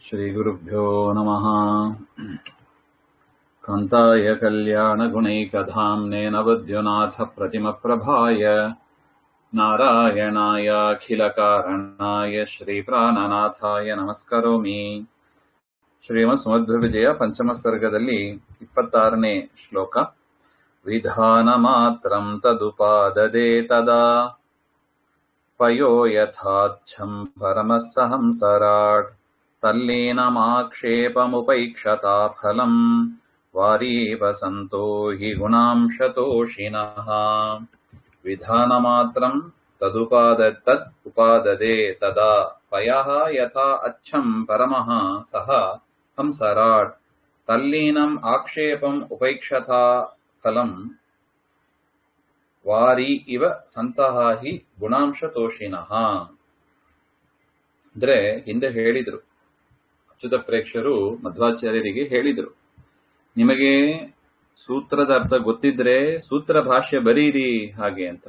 ಶ್ರೀಗುರುಭ್ಯೋ ನಮಃ. ಕಾಂತಾಯ ಕಲ್ಯಾಣಗುಣೈಕಧಾಮ್ನೇ ನವದ್ಯುನಾಥ ಪ್ರತಿಮಪ್ರಭಾಯ ನಾರಾಯಣಾಯ ಅಖಿಲಕಾರಣಾಯ ಶ್ರೀಪ್ರಾಣನಾಥಾಯ ನಮಸ್ಕರೋಮಿ. ಶ್ರೀಮತ್ಸುಮಧ್ವವಿಜಯ ಪಂಚಮ ಸರ್ಗದಲ್ಲಿ 26ನೇ ಶ್ಲೋಕ. ವಿಧಾನ ಮಾತ್ರಂ ತದುಪಾದದೆ ತದಾ ಪಯೋ ಯಥಾಚ್ಛಂ ಪರಮಸ್ಸ ಹಂಸರಾಟ್ ತಲ್ಲೀನಮಾಕ್ಷೇಪಮುಪೈಕ್ಷತಾ ಫಲಂ ವಾರೀವ ಸಂತೋ ಹಿ ಗುಣಾಂಶತೋಷಿಣಃ. ವಿಧಾನಮಾತ್ರಂ ತದ್ ಉಪಾದದೆ ತದಾ ಪಯಃ ಯಥಾ ಅಚ್ಛಂ ಪರಮಃ ಸಹ ಹಂಸರಾಟ್ ತಲ್ಲೀನಂ ಆಕ್ಷೇಪಂ ಉಪೈಕ್ಷತಾ ಫಲಂ ವಾರಿ ಇವ ಸಂತಹ ಹಿ ಗುಣಾಂಶತೋಷಿಣಃ. ಅಂದ್ರೆ ಹಿಂದೆ ಹೇಳಿದ್ರು, ಅಚ್ಯುತ ಪ್ರೇಕ್ಷರು ಮಧ್ವಾಚಾರ್ಯರಿಗೆ ಹೇಳಿದ್ರು, ನಿಮಗೆ ಸೂತ್ರದ ಅರ್ಥ ಗೊತ್ತಿದ್ರೆ ಸೂತ್ರ ಭಾಷ್ಯ ಬರೀರಿ ಹಾಗೆ ಅಂತ.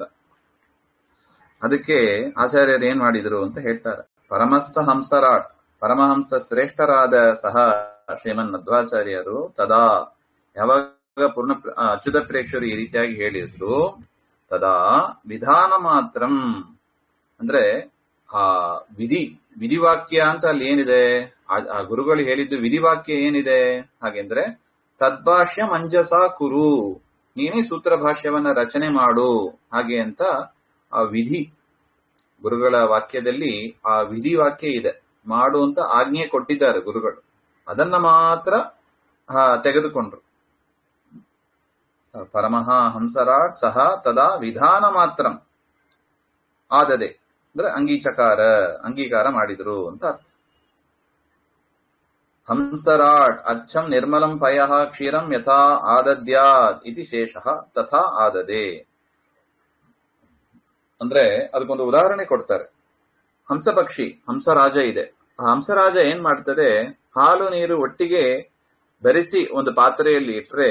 ಅದಕ್ಕೆ ಆಚಾರ್ಯರು ಏನ್ ಮಾಡಿದ್ರು ಅಂತ ಹೇಳ್ತಾರೆ. ಪರಮಸ್ಸ ಹಂಸರಾಟ್, ಪರಮಹಂಸ ಶ್ರೇಷ್ಠರಾದ ಸಹ ಶ್ರೀಮನ್ ಮಧ್ವಾಚಾರ್ಯರು ತದಾ, ಯಾವಾಗ ಪೂರ್ಣ ಅಚ್ಯುತ ಪ್ರೇಕ್ಷರು ಈ ರೀತಿಯಾಗಿ ಹೇಳಿದ್ರು, ತದಾ ವಿಧಾನ ಮಾತ್ರಂ ಅಂದ್ರೆ ಆ ವಿಧಿವಾಕ್ಯ ಅಂತ ಅಲ್ಲಿ ಏನಿದೆ, ಆ ಗುರುಗಳು ಹೇಳಿದ್ದು ವಿಧಿವಾಕ್ಯ ಏನಿದೆ ಹಾಗೆಂದ್ರೆ ತದ್ಭಾಷ್ಯ ಮಂಜಸ ಕುರು, ನೀನೇ ಸೂತ್ರ ಭಾಷ್ಯವನ್ನ ರಚನೆ ಮಾಡು ಹಾಗೆ ಅಂತ ಆ ವಿಧಿ ಗುರುಗಳ ವಾಕ್ಯದಲ್ಲಿ ಆ ವಿಧಿ ವಾಕ್ಯ ಇದೆ, ಮಾಡು ಅಂತ ಆಜ್ಞೆ ಕೊಟ್ಟಿದ್ದಾರೆ ಗುರುಗಳು. ಅದನ್ನ ಮಾತ್ರ ತೆಗೆದುಕೊಂಡ್ರು. ಪರಮಃ ಹಂಸರಾಟ್ ಸಹ ತದಾ ವಿಧಾನ ಮಾತ್ರಂ ಆದದೆ ಅಂದ್ರೆ ಅಂಗೀಕಾರ ಮಾಡಿದ್ರು ಅಂತ ಅರ್ಥ. ಹಂಸರಾಟ್ ಅಚ್ಚಂ ನಿರ್ಮಲಂ ಪಯಃ ಕ್ಷೀರಂ ಯಥಾ ಆದದ್ಯಾದ್ ಇತಿ ಶೇಷಃ ತಥಾ ಆದದೆ ಅಂದ್ರೆ ಅದಕ್ಕೊಂದು ಉದಾಹರಣೆ ಕೊಡ್ತಾರೆ. ಹಂಸಪಕ್ಷಿ, ಹಂಸರಾಜ ಇದೆ. ಆ ಹಂಸರಾಜ ಏನ್ ಮಾಡ್ತದೆ, ಹಾಲು ನೀರು ಒಟ್ಟಿಗೆ ಬೆರೆಸಿ ಒಂದು ಪಾತ್ರೆಯಲ್ಲಿ ಇಟ್ರೆ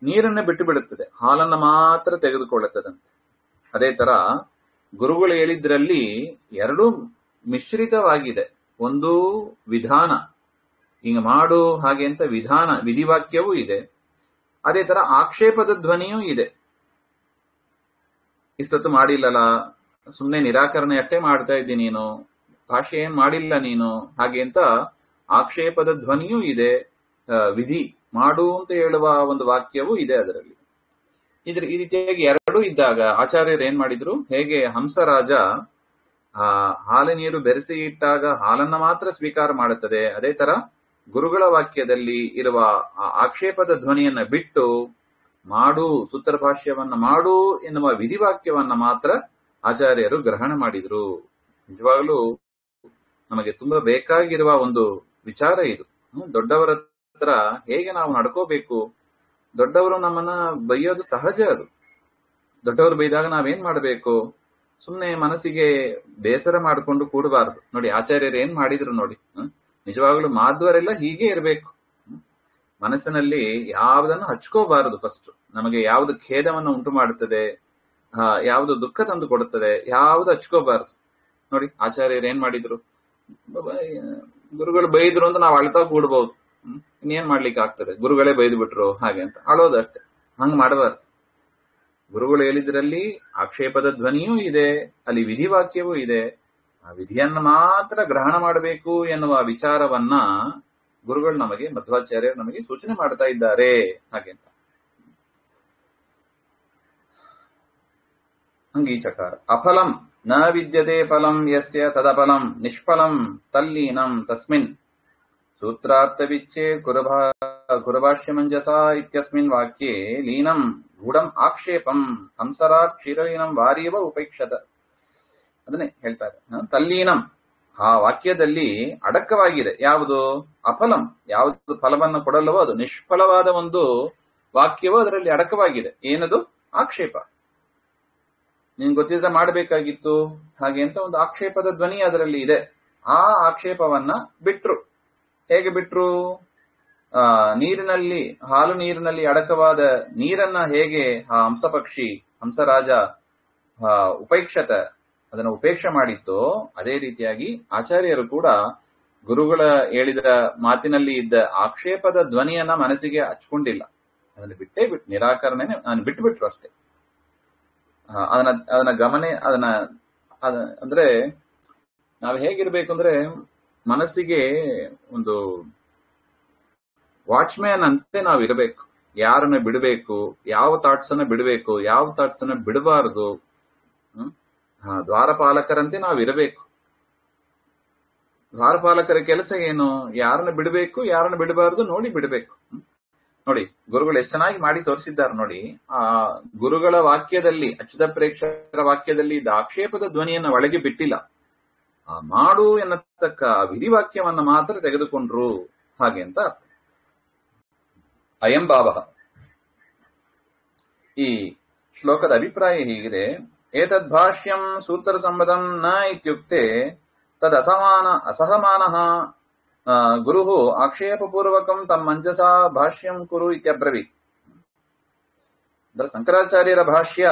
ನೀರನ್ನ ಬಿಟ್ಟು ಬಿಡುತ್ತದೆ, ಹಾಲನ್ನ ಮಾತ್ರ ತೆಗೆದುಕೊಳ್ಳುತ್ತದಂತೆ. ಅದೇ ತರ ಗುರುಗಳು ಹೇಳಿದ್ರಲ್ಲಿ ಎರಡೂ ಮಿಶ್ರಿತವಾಗಿದೆ. ಒಂದು ವಿಧಾನ, ಹಿಂಗ ಮಾಡು ಹಾಗೆ ಅಂತ ವಿಧಾನ ವಿಧಿವಾಕ್ಯವೂ ಇದೆ, ಅದೇ ತರ ಆಕ್ಷೇಪದ ಧ್ವನಿಯೂ ಇದೆ. ಇಷ್ಟೊತ್ತು ಮಾಡಿಲ್ಲಲ್ಲ, ಸುಮ್ಮನೆ ನಿರಾಕರಣೆ ಅಷ್ಟೇ ಮಾಡ್ತಾ ಇದ್ದಿ ನೀನು, ಭಾಷೆ ಏನ್ ಮಾಡಿಲ್ಲ ನೀನು ಹಾಗೆ ಅಂತ ಆಕ್ಷೇಪದ ಧ್ವನಿಯೂ ಇದೆ. ವಿಧಿ ಮಾಡು ಅಂತ ಹೇಳುವ ಒಂದು ವಾಕ್ಯವೂ ಇದೆ ಅದರಲ್ಲಿ. ಈ ರೀತಿಯಾಗಿ ಎರಡೂ ಇದ್ದಾಗ ಆಚಾರ್ಯರು ಏನ್ ಮಾಡಿದ್ರು, ಹೇಗೆ ಹಂಸರಾಜ ಹಾಲು ನೀರು ಬೆರೆಸಿ ಇಟ್ಟಾಗ ಹಾಲನ್ನ ಮಾತ್ರ ಸ್ವೀಕಾರ ಮಾಡುತ್ತದೆ, ಅದೇ ತರ ಗುರುಗಳ ವಾಕ್ಯದಲ್ಲಿ ಇರುವ ಆಕ್ಷೇಪದ ಧ್ವನಿಯನ್ನ ಬಿಟ್ಟು ಮಾಡು, ಸೂತ್ರ ಭಾಷ್ಯವನ್ನ ಮಾಡು ಎನ್ನುವ ವಿಧಿವಾಕ್ಯವನ್ನ ಮಾತ್ರ ಆಚಾರ್ಯರು ಗ್ರಹಣ ಮಾಡಿದ್ರು. ನಿಜವಾಗ್ಲೂ ನಮಗೆ ತುಂಬಾ ಬೇಕಾಗಿರುವ ಒಂದು ವಿಚಾರ ಇದು. ದೊಡ್ಡವರ ಹತ್ರ ಹೇಗೆ ನಾವು ನಡ್ಕೋಬೇಕು. ದೊಡ್ಡವರು ನಮ್ಮನ್ನ ಬೈಯೋದು ಸಹಜ. ಅದು ದೊಡ್ಡವರು ಬೈದಾಗ ನಾವೇನ್ ಮಾಡ್ಬೇಕು, ಸುಮ್ನೆ ಮನಸ್ಸಿಗೆ ಬೇಸರ ಮಾಡಿಕೊಂಡು ಕೂಡಬಾರದು. ನೋಡಿ ಆಚಾರ್ಯರು ಏನ್ ಮಾಡಿದ್ರು ನೋಡಿ, ನಿಜವಾಗ್ಲೂ ಮಾಧ್ವರೆಲ್ಲ ಹೀಗೆ ಇರಬೇಕು. ಮನಸ್ಸಿನಲ್ಲಿ ಯಾವುದನ್ನು ಹಚ್ಕೋಬಾರದು. ಫಸ್ಟ್ ನಮಗೆ ಯಾವ್ದು ಖೇದವನ್ನು ಉಂಟು ಮಾಡುತ್ತದೆ, ಯಾವುದು ದುಃಖ ತಂದು ಕೊಡುತ್ತದೆ, ಯಾವ್ದು ಹಚ್ಕೋಬಾರದು. ನೋಡಿ ಆಚಾರ್ಯರು ಏನ್ ಮಾಡಿದ್ರು, ಗುರುಗಳು ಬೈದ್ರು ಅಂತ ನಾವು ಅಳ್ತಾ ಕೂಡ್ಬಹುದು. ಇನ್ನೇನ್ ಮಾಡ್ಲಿಕ್ಕೆ ಆಗ್ತದೆ, ಗುರುಗಳೇ ಬೈದು ಬಿಟ್ರು ಹಾಗೆ ಅಂತ ಅಳೋದಷ್ಟೇ. ಹಂಗ್ ಮಾಡಬಾರ್ದು. ಗುರುಗಳು ಹೇಳಿದ್ರಲ್ಲಿ ಆಕ್ಷೇಪದ ಧ್ವನಿಯೂ ಇದೆ, ಅಲ್ಲಿ ವಿಧಿವಾಕ್ಯವೂ ಇದೆ. ಆ ವಿಧಿಯನ್ನ ಮಾತ್ರ ಗ್ರಹಣ ಮಾಡಬೇಕು ಎನ್ನುವ ವಿಚಾರವನ್ನ ಗುರುಗಳು ನಮಗೆ, ಮಧ್ವಾಚಾರ್ಯರು ನಮಗೆ ಸೂಚನೆ ಮಾಡ್ತಾ ಇದ್ದಾರೆ ಹಾಗೆ ಅಂತ. ಅಂಗೀಚಕಾರ. ಅಫಲಂ ನ ವಿದ್ಯತೆ ಫಲಂ ಯಸ್ಯ ತದಫಲಂ ನಿಷ್ಫಲಂ ತಲ್ಲೀನಂ ತಸ್ಮಿನ್ ಸೂತ್ರಾರ್ಥ ವಿಚ್ಛೇ ಕುರುಭಾಷ್ಯ ಮಂಜಸ ಇತ್ಯಸ್ಮಿನ್ ವಾಕ್ಯೆ ಲೀನಂ ಗೂಢಂ ಆಕ್ಷೇಪಂ ಹಂಸರಾಟ್ ಕ್ಷೀರಲೀನಂ ವಾರೀವ ಉಪೇಕ್ಷತ. ಅದನ್ನೇ ಹೇಳ್ತಾರೆ. ತಲ್ಲೀನಂ ಆ ವಾಕ್ಯದಲ್ಲಿ ಅಡಕವಾಗಿದೆ. ಯಾವುದು? ಅಫಲಂ, ಯಾವುದು ಫಲವನ್ನು ಕೊಡಲ್ಲವೋ ಅದು ನಿಷ್ಫಲವಾದ ಒಂದು ವಾಕ್ಯವೋ ಅದರಲ್ಲಿ ಅಡಕವಾಗಿದೆ. ಏನದು? ಆಕ್ಷೇಪ. ನಿನ್ ಗೊತ್ತಿದ್ರೆ ಮಾಡಬೇಕಾಗಿತ್ತು ಹಾಗೆ ಅಂತ ಒಂದು ಆಕ್ಷೇಪದ ಧ್ವನಿ ಅದರಲ್ಲಿ ಇದೆ. ಆ ಆಕ್ಷೇಪವನ್ನ ಬಿಟ್ರು. ಹೇಗೆ ಬಿಟ್ರು? ನೀರಿನಲ್ಲಿ, ಹಾಲು ನೀರಿನಲ್ಲಿ ಅಡಕವಾದ ನೀರನ್ನ ಹೇಗೆ ಆ ಹಂಸಪಕ್ಷಿ, ಹಂಸರಾಜ ಉಪೇಕ್ಷತ ಅದನ್ನು ಉಪೇಕ್ಷೆ ಮಾಡಿತ್ತೋ, ಅದೇ ರೀತಿಯಾಗಿ ಆಚಾರ್ಯರು ಕೂಡ ಗುರುಗಳ ಹೇಳಿದ ಮಾತಿನಲ್ಲಿ ಇದ್ದ ಆಕ್ಷೇಪದ ಧ್ವನಿಯನ್ನ ಮನಸ್ಸಿಗೆ ಹಚ್ಕೊಂಡಿಲ್ಲ. ಅದನ್ನ ಬಿಟ್ಟು ನಿರಾಕರಣೆ ನಾನು ಬಿಟ್ಬಿಟ್ರು ಅಷ್ಟೇ. ಅದನ್ನ ಅಂದ್ರೆ ನಾವು ಹೇಗಿರ್ಬೇಕು ಅಂದ್ರೆ, ಮನಸ್ಸಿಗೆ ಒಂದು ವಾಚ್ಮ್ಯಾನ್ ಅಂತೆ ನಾವು ಇರಬೇಕು. ಯಾರನ್ನ ಬಿಡಬೇಕು, ಯಾವ ಥಾಟ್ಸ್ ಅನ್ನ ಬಿಡಬೇಕು, ಯಾವ ಥಾಟ್ಸ್ ಅನ್ನ ಬಿಡಬಾರದು. ದ್ವಾರಪಾಲಕರಂತೆ ನಾವು ಇರಬೇಕು. ದ್ವಾರಪಾಲಕರ ಕೆಲಸ ಏನು? ಯಾರನ್ನ ಬಿಡಬೇಕು, ಯಾರನ್ನ ಬಿಡಬಾರದು ನೋಡಿ ಬಿಡಬೇಕು. ನೋಡಿ, ಗುರುಗಳು ಎಷ್ಟು ಚೆನ್ನಾಗಿ ಮಾಡಿ ತೋರಿಸಿದ್ದಾರೆ ನೋಡಿ. ಆ ಗುರುಗಳ ವಾಕ್ಯದಲ್ಲಿ, ಅಚ್ಯುತ ಪ್ರೇಕ್ಷಕರ ವಾಕ್ಯದಲ್ಲಿ ಇದ್ದ ಆಕ್ಷೇಪದ ಧ್ವನಿಯನ್ನ ಒಳಗೆ ಬಿಟ್ಟಿಲ್ಲ. ಆ ಮಾಡು ಎನ್ನತಕ್ಕ ವಿಧಿವಾಕ್ಯವನ್ನ ಮಾತ್ರ ತೆಗೆದುಕೊಂಡ್ರು, ಹಾಗೆ ಅಂತ ಅರ್ಥ. ಅಯಂ ಭಾವ. ಈ ಶ್ಲೋಕದ ಅಭಿಪ್ರಾಯ ಹೀಗಿದೆ: ಏತದ್ ಭಾಷ್ಯಂ ಸೂತ್ರ ಸಂಬಂಧಂ ನ ಇತ್ಯುಕ್ತೆ ತದ್ ಅಸಹಮಾನಃ ಗುರು ಆಕ್ಷೇಪಪೂರ್ವಕಂ ತಮ್ಮ ಮಂಜಸಾ ಭಾಷ್ಯಂ ಕುರು ಇತ್ಯಬ್ರವೀತ್. ಅಂದ್ರೆ ಶಂಕರಾಚಾರ್ಯರ ಭಾಷ್ಯ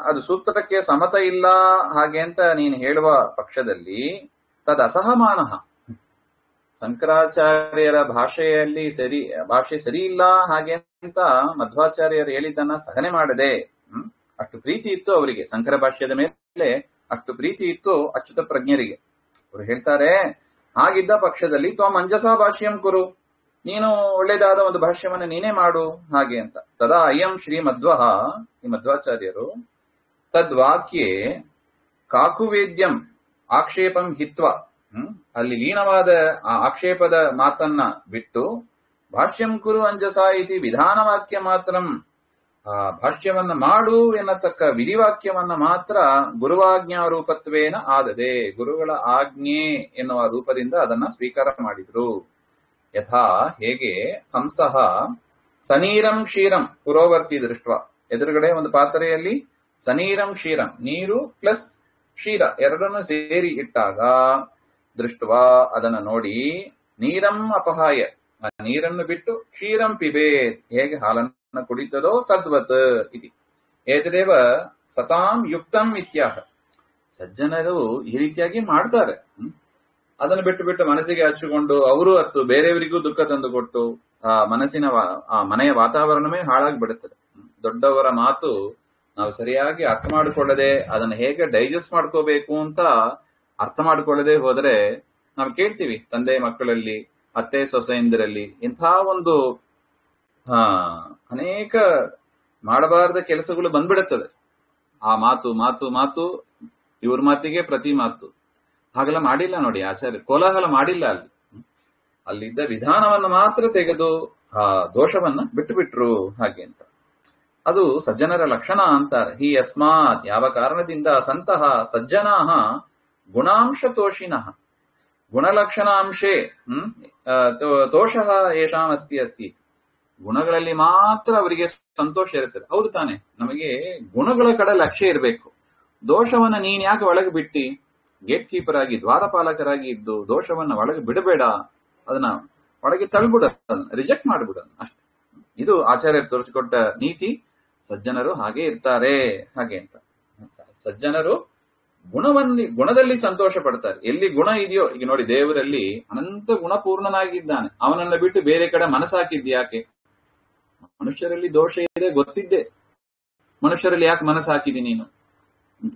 ಅದು ಸೂತ್ರಕ್ಕೆ ಸಮತ ಇಲ್ಲ ಹಾಗೆ ಅಂತ ನೀನು ಹೇಳುವ ಪಕ್ಷದಲ್ಲಿ ತದ್ ಅಸಹಮಾನಃ, ಶಂಕರಾಚಾರ್ಯರ ಭಾಷೆ ಸರಿ ಇಲ್ಲ ಹಾಗೆ ಅಂತ ಮಧ್ವಾಚಾರ್ಯರು ಹೇಳಿದ್ದನ್ನ ಸಹನೆ ಮಾಡದೆ, ಅಷ್ಟು ಪ್ರೀತಿ ಇತ್ತು ಅವರಿಗೆ ಶಂಕರ ಭಾಷ್ಯದ ಮೇಲೆ, ಅಷ್ಟು ಪ್ರೀತಿ ಇತ್ತು ಅಚ್ಯುತ ಪ್ರಜ್ಞರಿಗೆ. ಅವರು ಹೇಳ್ತಾರೆ, ಹಾಗಿದ್ದ ಪಕ್ಷದಲ್ಲಿ ಮಂಜಸಾ ಭಾಷ್ಯಂ ಕುರು, ನೀನು ಒಳ್ಳೇದಾದ ಒಂದು ಭಾಷ್ಯವನ್ನ ನೀನೇ ಮಾಡು ಹಾಗೆ ಅಂತ. ತದಾ ಅಯಂ ಶ್ರೀ ಮಧ್ವಃ, ಈ ಮಧ್ವಾಚಾರ್ಯರು ತದ್ವಾಕ್ಯೆ ಕಾಕುವೇದ್ಯಂ ಆಕ್ಷೇಪಂ ಹಿತ್ವ, ಅಲ್ಲಿ ಲೀನವಾದ ಆ ಆಕ್ಷೇಪದ ಮಾತನ್ನ ಬಿಟ್ಟು ಭಾಷ್ಯಂ ಕುರು ಅಂಜಸಾ ಇತಿ ವಿಧಾನವಾಕ್ಯ ಮಾತ್ರಂ, ಆ ಭಾಷ್ಯವನ್ನ ಮಾಡು ಎನ್ನತಕ್ಕ ವಿಧಿವಾಕ್ಯವನ್ನ ಮಾತ್ರ ಗುರುವಾಜ್ಞಾ ರೂಪತ್ವೇನ ಆದದೆ, ಗುರುಗಳ ಆಜ್ಞೆ ಎನ್ನುವ ರೂಪದಿಂದ ಅದನ್ನ ಸ್ವೀಕಾರ ಮಾಡಿದ್ರು. ಯಥಾ ಹೇಗೆ ಹಂಸಃ ಸನೀರಂ ಕ್ಷೀರಂ ಪುರೋವರ್ತಿ ದೃಷ್ಟ, ಎದುರುಗಡೆ ಒಂದು ಪಾತ್ರೆಯಲ್ಲಿ ಸನೀರಂ ಕ್ಷೀರಂ, ನೀರು ಪ್ಲಸ್ ಕ್ಷೀರ ಎರಡನ್ನು ಸೇರಿ ಇಟ್ಟಾಗ ದೃಷ್ಟವಾ ಅದನ್ನು ನೋಡಿ, ನೀರಂ ಅಪಹಾಯ, ಆ ನೀರನ್ನು ಬಿಟ್ಟು ಕ್ಷೀರಂ ಪಿಬೇತ್, ಹೇಗೆ ಹಾಲನ್ನು ಕುಡಿತದೋ ತದ್ವತ್ ಇತಿ. ಏತದೇವ ಸತಾಂ ಯುಕ್ತಂ ಇತ್ಯಾಹ. ಸಜ್ಜನರು ಈ ರೀತಿಯಾಗಿ ಮಾಡ್ತಾರೆ. ಅದನ್ನು ಬಿಟ್ಟು ಮನಸ್ಸಿಗೆ ಹಚ್ಚಿಕೊಂಡು ಅವರು ಹತ್ತು ಬೇರೆಯವರಿಗೂ ದುಃಖ ತಂದುಕೊಟ್ಟು ಆ ಮನಸ್ಸಿನ ಆ ಮನೆಯ ವಾತಾವರಣವೇ ಹಾಳಾಗಿ ಬಿಡುತ್ತದೆ. ದೊಡ್ಡವರ ಮಾತು ನಾವು ಸರಿಯಾಗಿ ಅರ್ಥ ಮಾಡಿಕೊಳ್ಳದೆ, ಅದನ್ನು ಹೇಗೆ ಡೈಜೆಸ್ಟ್ ಮಾಡ್ಕೋಬೇಕು ಅಂತ ಅರ್ಥ ಮಾಡಿಕೊಳ್ಳದೆ ಹೋದರೆ, ನಾವು ಕೇಳ್ತೀವಿ ತಂದೆ ಮಕ್ಕಳಲ್ಲಿ, ಅತ್ತೆ ಸೊಸೆಯಂದಿರಲ್ಲಿ ಇಂಥ ಒಂದು ಅನೇಕ ಮಾಡಬಾರದ ಕೆಲಸಗಳು ಬಂದ್ಬಿಡುತ್ತದೆ. ಆ ಮಾತು ಮಾತು ಮಾತು ಇವ್ರ ಮಾತಿಗೆ ಪ್ರತಿ ಮಾತು. ಹಾಗೆಲ್ಲ ಮಾಡಿಲ್ಲ ನೋಡಿ ಆಚಾರ್ಯ, ಕೋಲಾಹಲ ಮಾಡಿಲ್ಲ. ಅಲ್ಲಿದ್ದ ವಿಧಾನವನ್ನು ಮಾತ್ರ ತೆಗೆದು ಆ ದೋಷವನ್ನ ಬಿಟ್ಟುಬಿಟ್ರು ಹಾಗೆ ಅಂತ. ಅದು ಸಜ್ಜನರ ಲಕ್ಷಣ ಅಂತಾರೆ. ಹಿ ಯಸ್ಮಾತ್, ಯಾವ ಕಾರಣದಿಂದ ಸಂತಹ ಸಜ್ಜನಾಹ ಗುಣಾಂಶ ತೋಷಿನಃ, ಗುಣಲಕ್ಷಣಾಂಶೇ ತೋಷಃ ಯೇಷಾಂ ಅಸ್ತಿ ಅಸ್ತಿ. ಗುಣಗಳಲ್ಲಿ ಮಾತ್ರ ಅವರಿಗೆ ಸಂತೋಷ ಇರುತ್ತದೆ. ಹೌದು ತಾನೆ, ನಮಗೆ ಗುಣಗಳ ಕಡೆ ಲಕ್ಷ್ಯ ಇರಬೇಕು. ದೋಷವನ್ನ ನೀನ್ ಯಾಕೆ ಒಳಗೆ ಬಿಟ್ಟಿ? ಗೇಟ್ ಕೀಪರ್ ಆಗಿ, ದ್ವಾರಪಾಲಕರಾಗಿ ಇದ್ದು ದೋಷವನ್ನ ಒಳಗೆ ಬಿಡಬೇಡ, ಅದನ್ನ ಒಳಗೆ ತಳ್ಬಿಡ, ರಿಜೆಕ್ಟ್ ಮಾಡ್ಬಿಡ ಅಷ್ಟೆ. ಇದು ಆಚಾರ್ಯರು ತೋರಿಸಿಕೊಟ್ಟ ನೀತಿ. ಸಜ್ಜನರು ಹಾಗೆ ಇರ್ತಾರೆ ಹಾಗೆ ಅಂತ. ಸಜ್ಜನರು ಗುಣದಲ್ಲಿ ಸಂತೋಷ ಪಡ್ತಾರೆ. ಎಲ್ಲಿ ಗುಣ ಇದೆಯೋ, ಈಗ ನೋಡಿ ದೇವರಲ್ಲಿ ಅನಂತ ಗುಣಪೂರ್ಣನಾಗಿದ್ದಾನೆ, ಅವನನ್ನ ಬಿಟ್ಟು ಬೇರೆ ಕಡೆ ಮನಸ್ಸಾಕಿದ್ಯಾಕೆ? ಮನುಷ್ಯರಲ್ಲಿ ದೋಷ ಇದೆ ಗೊತ್ತಿದ್ದೆ, ಮನುಷ್ಯರಲ್ಲಿ ಯಾಕೆ ಮನಸ್ಸು ಹಾಕಿದಿ ನೀನು?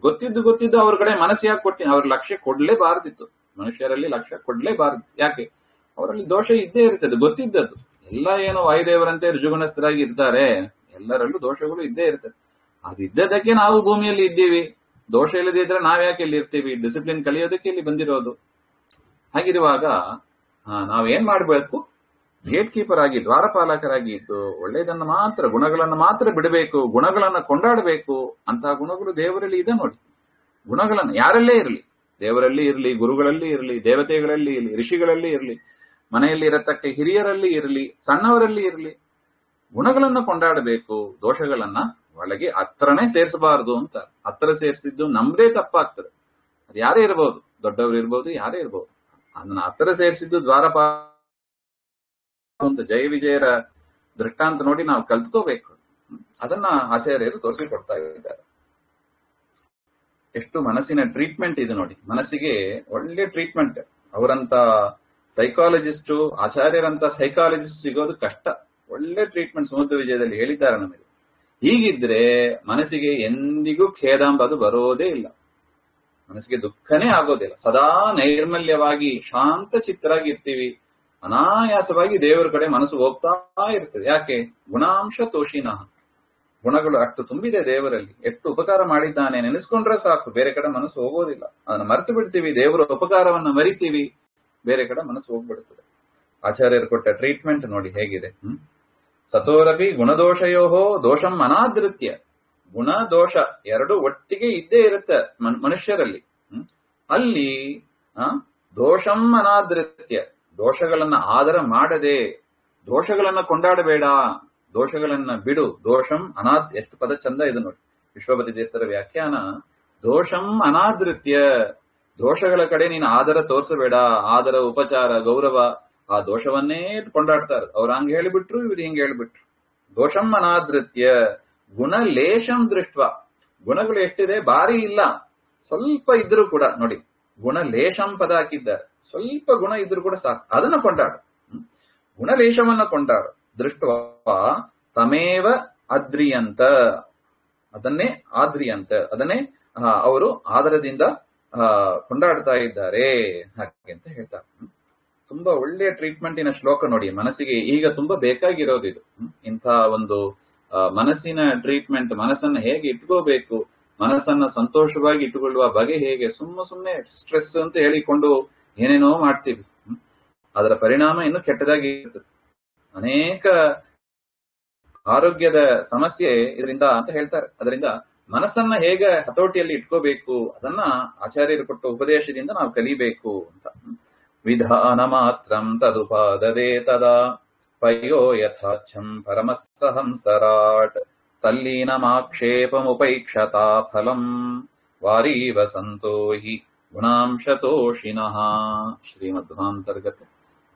ಗೊತ್ತಿದ್ದು ಅವ್ರ ಕಡೆ ಮನಸ್ಸು ಯಾಕೆ ಕೊಟ್ಟಿನಿ? ಅವ್ರ ಲಕ್ಷ್ಯ ಕೊಡ್ಲೇಬಾರದಿತ್ತು, ಮನುಷ್ಯರಲ್ಲಿ ಲಕ್ಷ್ಯ ಕೊಡ್ಲೇಬಾರದಿತ್ತು. ಯಾಕೆ? ಅವರಲ್ಲಿ ದೋಷ ಇದ್ದೇ ಇರ್ತದೆ, ಗೊತ್ತಿದ್ದದ್ದು. ಎಲ್ಲ ಏನೋ ವಾಯುದೇವರಂತೆ ಋಜುಗುಣಸ್ಥರಾಗಿ ಇರ್ತಾರೆ, ಎಲ್ಲರಲ್ಲೂ ದೋಷಗಳು ಇದ್ದೇ ಇರ್ತದೆ. ಅದಿದ್ದದಕ್ಕೆ ನಾವು ಭೂಮಿಯಲ್ಲಿ ಇದ್ದೀವಿ. ದೋಷ ಇಲ್ಲದೆ ಇದ್ರೆ ನಾವ್ಯಾಕೆ ಇಲ್ಲಿ ಇರ್ತೀವಿ? ಡಿಸಿಪ್ಲಿನ್ ಕಲಿಯೋದಕ್ಕೆ ಇಲ್ಲಿ ಬಂದಿರೋದು. ಹಾಗಿರುವಾಗ ನಾವೇನ್ ಮಾಡ್ಬೇಕು? ಗೇಟ್ ಕೀಪರ್ ಆಗಿ, ದ್ವಾರಪಾಲಕರಾಗಿ ಇದ್ದು ಒಳ್ಳೇದನ್ನ ಮಾತ್ರ, ಗುಣಗಳನ್ನ ಮಾತ್ರ ಬಿಡಬೇಕು, ಗುಣಗಳನ್ನ ಕೊಂಡಾಡಬೇಕು. ಅಂತಹ ಗುಣಗಳು ದೇವರಲ್ಲಿ ಇದೆ ನೋಡಿ. ಗುಣಗಳನ್ನ ಯಾರಲ್ಲೇ ಇರಲಿ, ದೇವರಲ್ಲಿ ಇರಲಿ, ಗುರುಗಳಲ್ಲಿ ಇರಲಿ, ದೇವತೆಗಳಲ್ಲಿ ಇರಲಿ, ಋಷಿಗಳಲ್ಲಿ ಇರಲಿ, ಮನೆಯಲ್ಲಿ ಇರತಕ್ಕ ಹಿರಿಯರಲ್ಲಿ ಇರಲಿ, ಸಣ್ಣವರಲ್ಲಿ ಇರಲಿ, ಗುಣಗಳನ್ನ ಕೊಂಡಾಡಬೇಕು, ದೋಷಗಳನ್ನ ಒಳಗೆ ಹತ್ರನೇ ಸೇರಿಸಬಾರದು ಅಂತ. ಹತ್ರ ಸೇರಿಸಿದ್ದು ನಮ್ದೇ ತಪ್ಪಾಗ್ತದೆ. ಅದು ಯಾರೇ ಇರಬಹುದು, ದೊಡ್ಡವರು ಇರ್ಬೋದು, ಯಾರೇ ಇರ್ಬೋದು. ಅದನ್ನ ಹತ್ರ ಸೇರಿಸಿದ್ದು ದ್ವಾರಪಾಲ ಅಂತ ಜಯ ವಿಜಯರ ದೃಷ್ಟಾಂತ ನೋಡಿ ನಾವು ಕಲ್ತ್ಕೋಬೇಕು. ಅದನ್ನ ಆಚಾರ್ಯರು ತೋರಿಸಿಕೊಡ್ತಾ ಇದ್ದಾರೆ. ಎಷ್ಟು ಮನಸ್ಸಿನ ಟ್ರೀಟ್ಮೆಂಟ್ ಇದು ನೋಡಿ. ಮನಸ್ಸಿಗೆ ಒಳ್ಳೆ ಟ್ರೀಟ್ಮೆಂಟ್. ಅವರಂತ ಸೈಕಾಲಜಿಸ್ಟು, ಆಚಾರ್ಯರಂತ ಸೈಕಾಲಜಿಸ್ಟ್ ಸಿಗೋದು ಕಷ್ಟ. ಒಳ್ಳೆ ಟ್ರೀಟ್ಮೆಂಟ್ ಸಮುದ್ರ ವಿಜಯದಲ್ಲಿ ಹೇಳಿದ್ದಾರೆ ನಮಗೆ. ಹೀಗಿದ್ರೆ ಮನಸ್ಸಿಗೆ ಎಂದಿಗೂ ಖೇದ ಎಂಬುದು ಬರೋದೇ ಇಲ್ಲ, ಮನಸ್ಸಿಗೆ ದುಃಖನೇ ಆಗೋದಿಲ್ಲ. ಸದಾ ನೈರ್ಮಲ್ಯವಾಗಿ ಶಾಂತ ಚಿತ್ತರಾಗಿ ಇರ್ತೀವಿ. ಅನಾಯಾಸವಾಗಿ ದೇವರ ಕಡೆ ಮನಸ್ಸು ಹೋಗ್ತಾ ಇರ್ತದೆ. ಯಾಕೆ? ಗುಣಾಂಶ ತೋಷಿನಃ, ಗುಣಗಳು ಅಷ್ಟು ತುಂಬಿದೆ ದೇವರಲ್ಲಿ, ಎಷ್ಟು ಉಪಕಾರ ಮಾಡಿದ್ದಾನೆ ನೆನೆಸ್ಕೊಂಡ್ರೆ ಸಾಕು, ಬೇರೆ ಕಡೆ ಮನಸ್ಸು ಹೋಗೋದಿಲ್ಲ. ಅದನ್ನ ಮರೆತು ಬಿಡ್ತೀವಿ, ದೇವರ ಉಪಕಾರವನ್ನ ಮರಿತೀವಿ, ಬೇರೆ ಕಡೆ ಮನಸ್ಸು ಹೋಗ್ಬಿಡ್ತದೆ. ಆಚಾರ್ಯರು ಕೊಟ್ಟ ಟ್ರೀಟ್ಮೆಂಟ್ ನೋಡಿ ಹೇಗಿದೆ. ಸತೋರಪಿ ಗುಣದೋಷಯೋಹೋ ದೋಷಂ ಅನಾದೃತ್ಯ. ಗುಣ ದೋಷ ಎರಡು ಒಟ್ಟಿಗೆ ಇದ್ದೇ ಇರುತ್ತೆ ಮನುಷ್ಯರಲ್ಲಿ. ಅಲ್ಲಿ ದೋಷಂ ಅನಾದೃತ್ಯ, ದೋಷಗಳನ್ನ ಆದರ ಮಾಡದೆ, ದೋಷಗಳನ್ನ ಕೊಂಡಾಡಬೇಡ, ದೋಷಗಳನ್ನ ಬಿಡು. ದೋಷಂ ಅನಾದ್, ಎಷ್ಟು ಪದ ಚಂದ ಇದು ನೋಡಿ. ವಿಶ್ವಪತಿ ತೀರ್ಥರ ವ್ಯಾಖ್ಯಾನ, ದೋಷಂ ಅನಾದೃತ್ಯ, ದೋಷಗಳ ಕಡೆ ನೀನು ಆದರ ತೋರಿಸಬೇಡ. ಆದರ, ಉಪಚಾರ, ಗೌರವ, ಆ ದೋಷವನ್ನೇ ಕೊಂಡಾಡ್ತಾರೆ. ಅವ್ರು ಹಂಗೆ ಹೇಳಿಬಿಟ್ರು, ಇವ್ರು ಹಿಂಗೆ ಹೇಳಿಬಿಟ್ರು. ದೋಷಂ ಅನಾದೃತ್ಯ ಗುಣ ಲೇಷಂ ದೃಷ್ಟ. ಗುಣಗಳು ಎಷ್ಟಿದೆ, ಭಾರಿ ಇಲ್ಲ, ಸ್ವಲ್ಪ ಇದ್ರೂ ಕೂಡ ನೋಡಿ, ಗುಣ ಲೇಷಂ ಪದ ಹಾಕಿದ್ದಾರೆ. ಸ್ವಲ್ಪ ಗುಣ ಇದ್ರೂ ಕೂಡ ಸಾಕು, ಅದನ್ನ ಕೊಂಡಾಡು, ಗುಣಲೇಶವನ್ನ ಕೊಂಡಾಡು. ದೃಷ್ಟ ತಮೇವ ಅದ್ರಿಯಂತ, ಅದನ್ನೇ ಆದ್ರಿಯಂತ, ಅದನ್ನೇ ಅವರು ಆದರದಿಂದ ಕೊಂಡಾಡ್ತಾ ಇದ್ದಾರೆ ಹಾಗೆ ಅಂತ ಹೇಳ್ತಾರೆ. ತುಂಬಾ ಒಳ್ಳೆಯ ಟ್ರೀಟ್ಮೆಂಟಿನ ಶ್ಲೋಕ ನೋಡಿ. ಮನಸ್ಸಿಗೆ ಈಗ ತುಂಬಾ ಬೇಕಾಗಿರೋದು ಇದು. ಇಂಥ ಒಂದು ಮನಸ್ಸಿನ ಟ್ರೀಟ್ಮೆಂಟ್, ಮನಸ್ಸನ್ನ ಹೇಗೆ ಇಟ್ಕೋಬೇಕು, ಮನಸ್ಸನ್ನ ಸಂತೋಷವಾಗಿ ಇಟ್ಟುಕೊಳ್ಳುವ ಬಗೆ ಹೇಗೆ. ಸುಮ್ಮನೆ ಸ್ಟ್ರೆಸ್ ಅಂತ ಹೇಳಿಕೊಂಡು ಏನೇನೋ ಮಾಡ್ತೀವಿ, ಅದರ ಪರಿಣಾಮ ಇನ್ನು ಕೆಟ್ಟದಾಗಿ ಇರ್ತದೆ. ಅನೇಕ ಆರೋಗ್ಯದ ಸಮಸ್ಯೆ ಇದರಿಂದ ಅಂತ ಹೇಳ್ತಾರೆ. ಅದರಿಂದ ಮನಸ್ಸನ್ನ ಹೇಗೆ ಹತೋಟಿಯಲ್ಲಿ ಇಟ್ಕೋಬೇಕು, ಅದನ್ನ ಆಚಾರ್ಯರು ಕೊಟ್ಟ ಉಪದೇಶದಿಂದ ನಾವು ಕಲಿಬೇಕು ಅಂತ. ವಿಧಾನ ಮಾತ್ರಂ ತದುಪಾದದೆ ತದಾ ಪಯೋ ಯಥಾಚ್ಛಂ ಪರಮಸ್ಸಹಂಸರಾಟ್ ತಲ್ಲೀನಮಾಕ್ಷೇಪಮುಪೈಕ್ಷತಾ ಫಲಂ ವಾರೀವ ಸಂತೋ ಹಿ ಗುಣಾಂಶತೋಷಿನಃ. ಶ್ರೀಮಧ್ವಾಂತರ್ಗತ.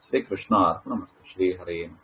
ಶ್ರೀಕೃಷ್ಣಾರ್ಪಣಮಸ್ತು. ಶ್ರೀಹರೇ ನಮಃ.